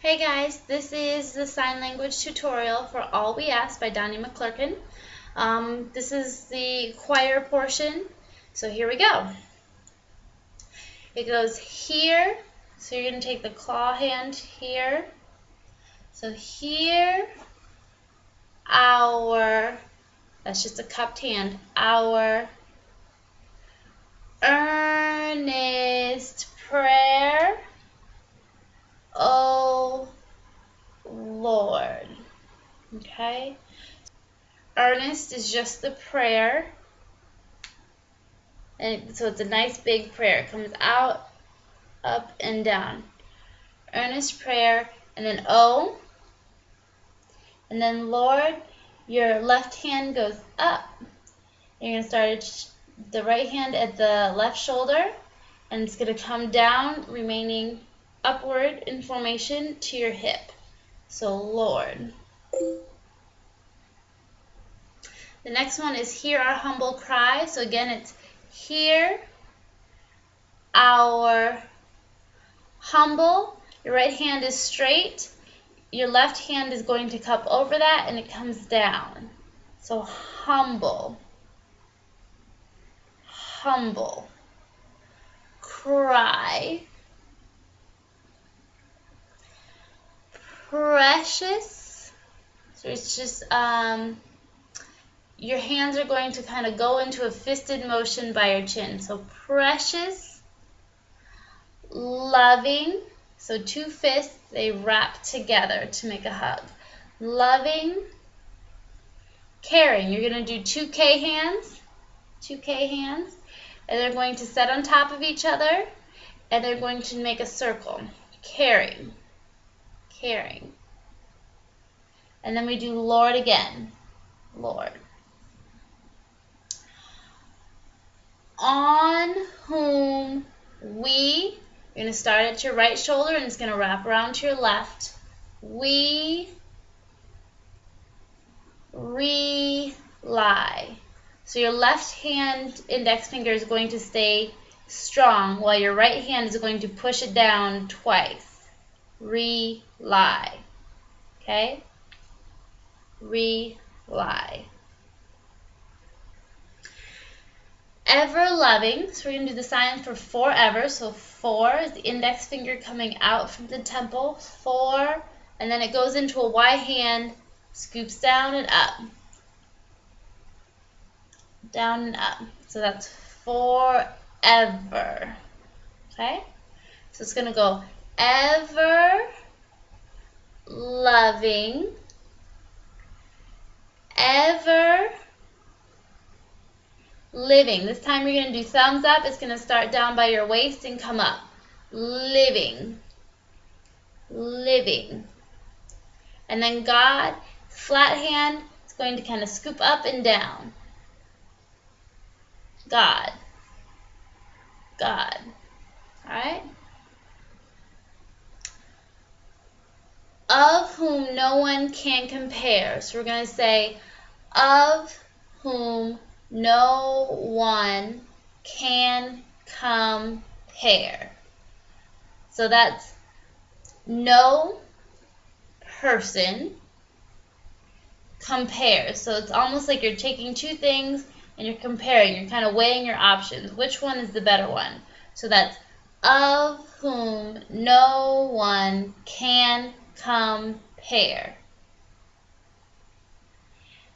Hey guys, this is the sign language tutorial for All We Ask by Donnie McClurkin. This is the choir portion, so here we go. It goes here, so you're going to take the claw hand here. So here, that's just a cupped hand, our earnest prayer, O Lord. Okay? Earnest is just the prayer, and so it's a nice big prayer. It comes out, up, and down. Earnest prayer, and then O, and then Lord, your left hand goes up. You're going to start the right hand at the left shoulder, and it's going to come down, remaining upward in formation to your hip. So Lord. The next one is hear our humble cry. So again, it's hear our humble. Your right hand is straight. Your left hand is going to cup over that, and it comes down. So humble, humble, cry, precious. So it's just your hands are going to kind of go into a fisted motion by your chin. So precious, loving, so two fists, they wrap together to make a hug. Loving, caring. You're going to do two K hands, and they're going to set on top of each other, and they're going to make a circle. Caring, caring. And then we do Lord again, Lord. On whom we, you're going to start at your right shoulder and it's going to wrap around to your left. We rely. So your left hand index finger is going to stay strong while your right hand is going to push it down twice. Rely. Okay? Rely. Ever loving, so we're going to do the sign for forever. So 4 is the index finger coming out from the temple. 4, and then it goes into a Y hand, scoops down and up. Down and up. So that's forever. Okay? So it's going to go ever loving, ever living. This time you're going to do thumbs up. It's going to start down by your waist and come up. Living. Living. And then God, flat hand, is going to kind of scoop up and down. God. God. Alright? Of whom no one can compare. So we're going to say, of whom no one can compare. So that's no person compares. So it's almost like you're taking two things and you're comparing. You're kind of weighing your options. Which one is the better one? So that's of whom no one can compare.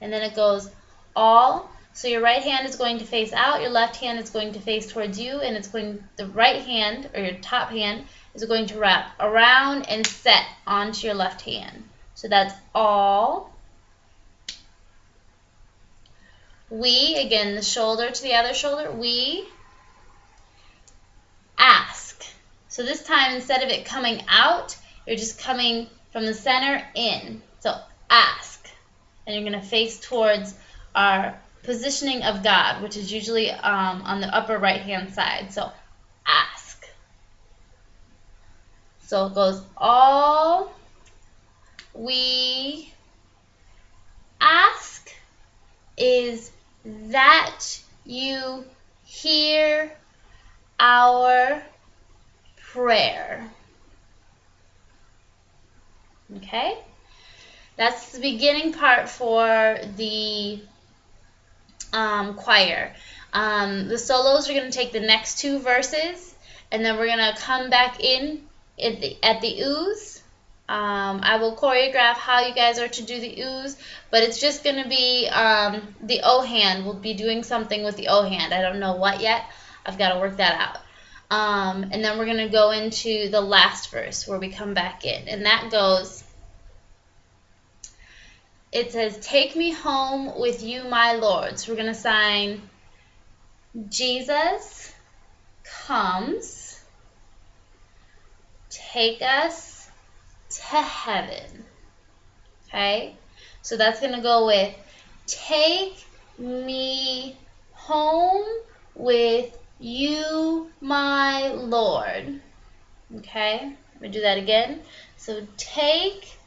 And then it goes all. So your right hand is going to face out, your left hand is going to face towards you, and the right hand, or your top hand, is going to wrap around and set onto your left hand. So that's all. We, again, the shoulder to the other shoulder, we ask. So this time, instead of it coming out, you're just coming from the center in. So ask. And you're going to face towards our positioning of God, which is usually on the upper right-hand side. So ask. So it goes all we ask is that you hear our prayer. Okay? That's the beginning part for the choir. The solos are going to take the next 2 verses, and then we're going to come back in at the ooze. I will choreograph how you guys are to do the ooze, but it's just going to be the O hand. We'll be doing something with the O hand. I don't know what yet. I've got to work that out. And then we're going to go into the last verse where we come back in, and that goes, it says, "Take me home with you, my Lord." So we're going to sign, Jesus comes, take us to heaven. Okay? So that's going to go with, take me home with you, my Lord. Okay? Let me do that again. So take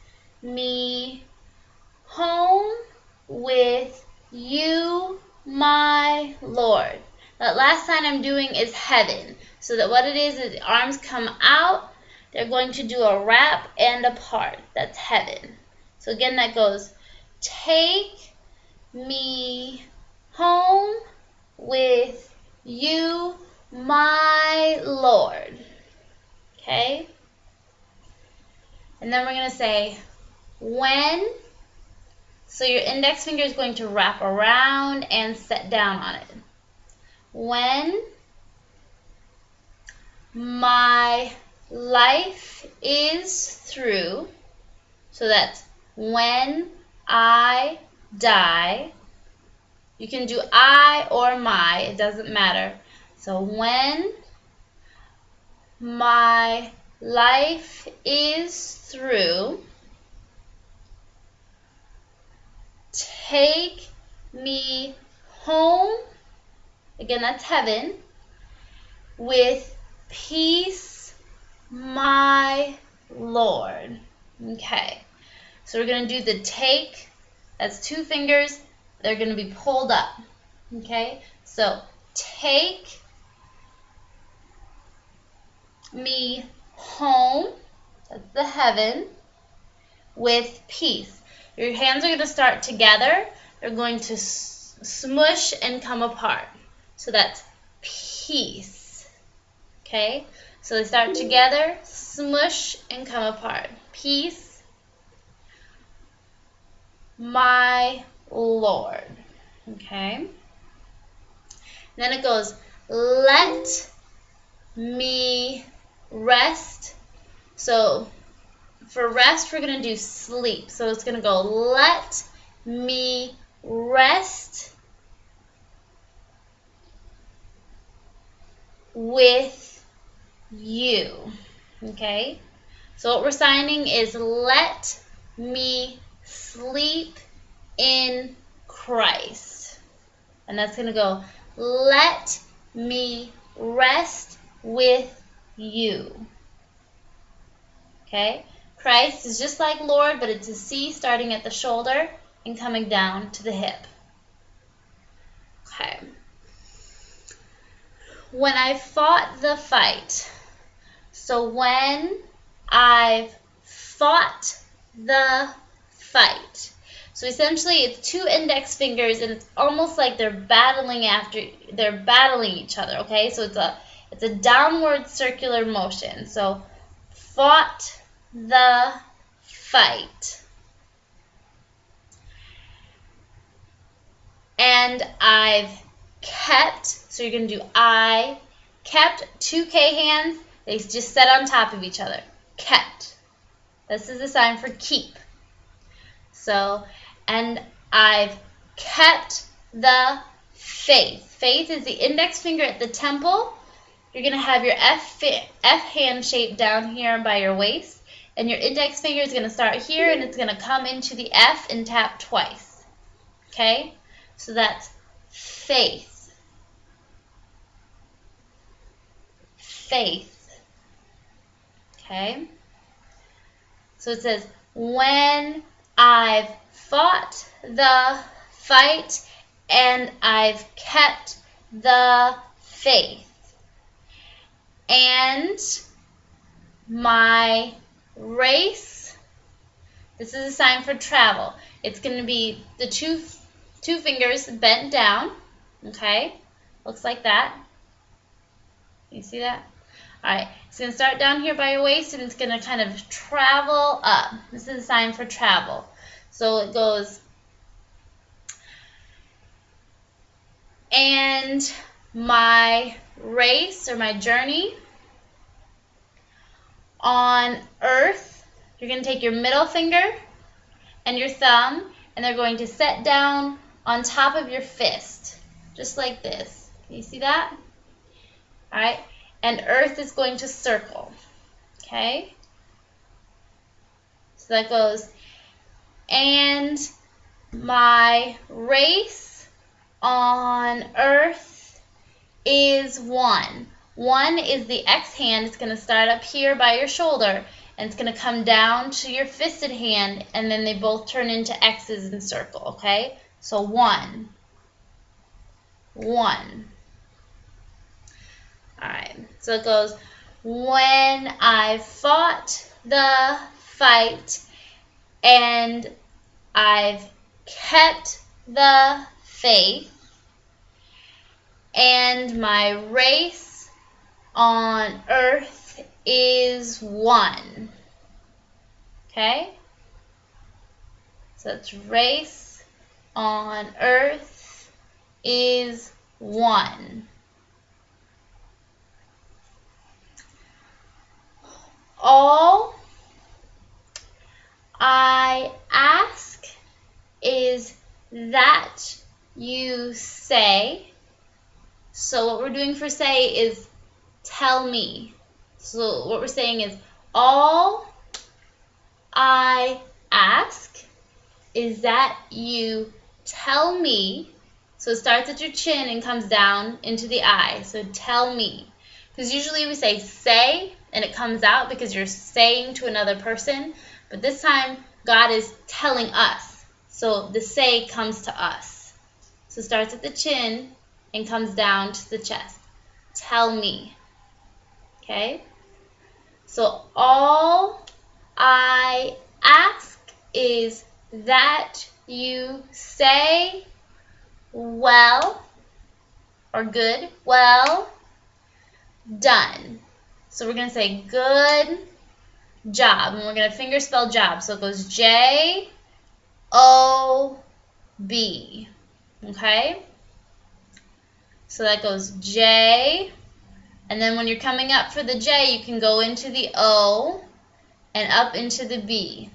me home with you, my Lord. That last sign I'm doing is heaven. So that what it is the arms come out. They're going to do a wrap and a part. That's heaven. So again, that goes, take me home with you, my Lord. Okay? And then we're going to say, when. So your index finger is going to wrap around and set down on it. When my life is through, so that's when I die. You can do I or my, it doesn't matter. So when my life is through, take me home, again that's heaven, with peace, my Lord. Okay, so we're going to do the take, that's 2 fingers, they're going to be pulled up. Okay, so take me home, that's the heaven, with peace. Your hands are going to start together. They're going to smush and come apart. So that's peace. Okay? So they start together, smush, and come apart. Peace, my Lord. Okay? Then it goes, let me rest. So for rest, we're going to do sleep. So it's going to go, let me rest with you. Okay? So what we're signing is, let me sleep in Christ. And that's going to go, let me rest with you. Okay? Christ is just like Lord, but it's a C starting at the shoulder and coming down to the hip. Okay. When I fought the fight. So when I've fought the fight. So essentially it's 2 index fingers, and it's almost like they're battling each other, okay? So it's a downward circular motion. So fought the fight. And I've kept, so you're going to do I, kept, 2 K hands, they just set on top of each other. Kept. This is the sign for keep. So, and I've kept the faith. Faith is the index finger at the temple. You're going to have your F hand shape down here by your waist. And your index finger is going to start here, and it's going to come into the F and tap twice. Okay? So that's faith. Faith. Okay? So it says, when I've fought the fight and I've kept the faith, and my race This is a sign for travel. It's going to be the two fingers bent down, okay? Looks like that. You see that? All right, it's going to start down here by your waist, and it's going to kind of travel up. This is a sign for travel. So it goes, and my race or my journey on earth, you're going to take your middle finger and your thumb, and they're going to set down on top of your fist, just like this. Can you see that? All right, and earth is going to circle, okay? So that goes, and my race on earth is 1. 1 is the X hand. It's going to start up here by your shoulder, and it's going to come down to your fisted hand, and then they both turn into X's and circle, okay? So 1. 1. Alright, so it goes, when I fought the fight and I've kept the faith, and my race on earth is 1. Okay? So that's race on earth is 1. All I ask is that you say. So what we're doing for say is tell me. So what we're saying is, all I ask is that you tell me. So it starts at your chin and comes down into the eye. So tell me. Because usually we say and it comes out because you're saying to another person. But this time, God is telling us. So the say comes to us. So it starts at the chin and comes down to the chest. Tell me. Okay? So all I ask is that you say well, or good, well done. So we're going to say good job, and we're going to finger spell job. So it goes J-O-B. Okay? So that goes J, and then when you're coming up for the J, you can go into the O and up into the B.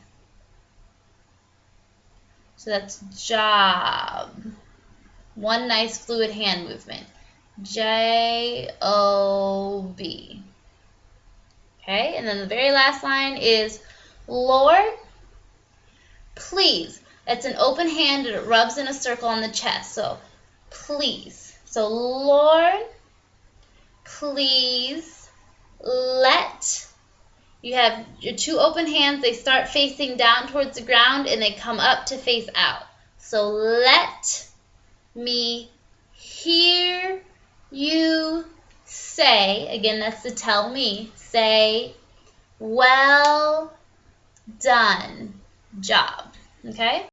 So that's job. One nice fluid hand movement. J-O-B. Okay, and then the very last line is, Lord, please. That's an open hand and it rubs in a circle on the chest. So, please. So, Lord, please let. You have your two open hands. They start facing down towards the ground and they come up to face out. So, let me hear you say, again, that's the tell me, say, well done job. Okay?